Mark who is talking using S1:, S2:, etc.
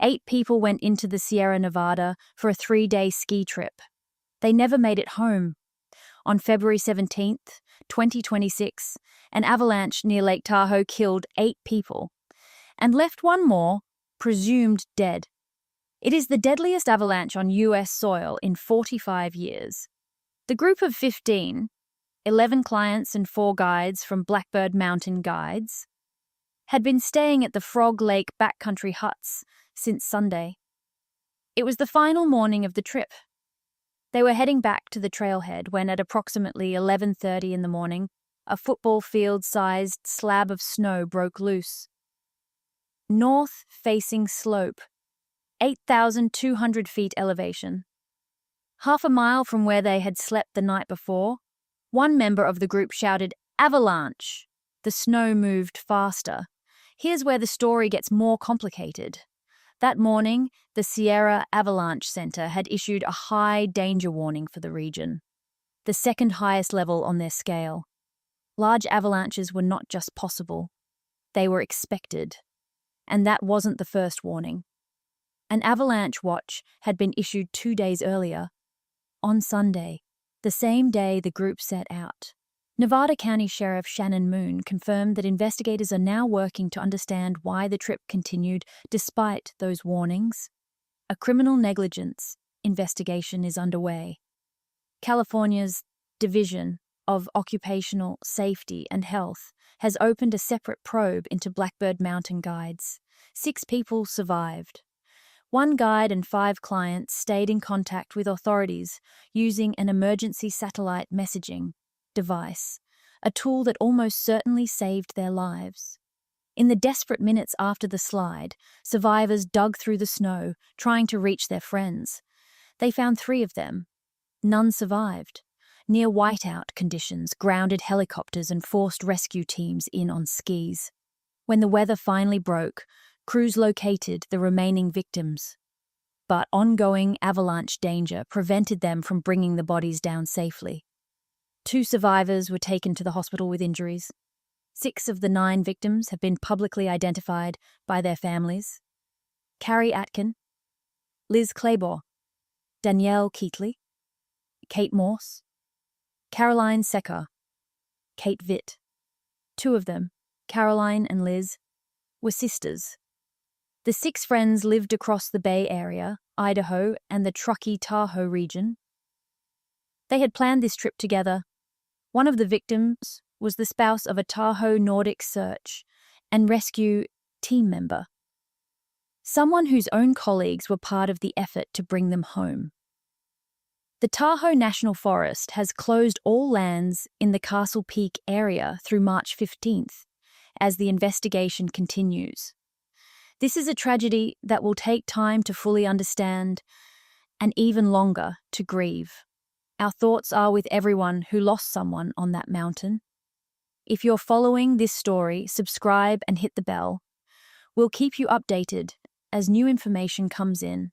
S1: 8 people went into the Sierra Nevada for a 3-day ski trip. They never made it home. On February 17th, 2026, an avalanche near Lake Tahoe killed 8 people and left one more, presumed dead. It is the deadliest avalanche on US soil in 45 years. The group of 15, 11 clients and 4 guides from Blackbird Mountain Guides, had been staying at the Frog Lake backcountry huts since Sunday. It was the final morning of the trip. They were heading back to the trailhead when at approximately 11:30 in the morning, a football field-sized slab of snow broke loose. North-facing slope, 8,200 feet elevation. Half a mile from where they had slept the night before, one member of the group shouted, "Avalanche!" The snow moved faster. Here's where the story gets more complicated. That morning, the Sierra Avalanche Center had issued a high danger warning for the region, the second highest level on their scale. Large avalanches were not just possible, they were expected. And that wasn't the first warning. An avalanche watch had been issued 2 days earlier, on Sunday, the same day the group set out. Nevada County Sheriff Shannon Moon confirmed that investigators are now working to understand why the trip continued despite those warnings. A criminal negligence investigation is underway. California's Division of Occupational Safety and Health has opened a separate probe into Blackbird Mountain Guides. 6 people survived. 1 guide and 5 clients stayed in contact with authorities using an emergency satellite messaging device, a tool that almost certainly saved their lives. In the desperate minutes after the slide, survivors dug through the snow, trying to reach their friends. They found 3 of them. None survived. Near whiteout conditions, grounded helicopters and forced rescue teams in on skis. When the weather finally broke, crews located the remaining victims. But ongoing avalanche danger prevented them from bringing the bodies down safely. 2 survivors were taken to the hospital with injuries. 6 of the 9 victims have been publicly identified by their families. Carrie Atkin, Liz Clabaugh, Danielle Keatley, Kate Morse, Caroline Sekar, Kate Vitt. 2 of them, Caroline and Liz, were sisters. The 6 friends lived across the Bay Area, Idaho, and the Truckee Tahoe region. They had planned this trip together. One of the victims was the spouse of a Tahoe Nordic search and rescue team member, someone whose own colleagues were part of the effort to bring them home. The Tahoe National Forest has closed all lands in the Castle Peak area through March 15th as the investigation continues. This is a tragedy that will take time to fully understand and even longer to grieve. Our thoughts are with everyone who lost someone on that mountain. If you're following this story, subscribe and hit the bell. We'll keep you updated as new information comes in.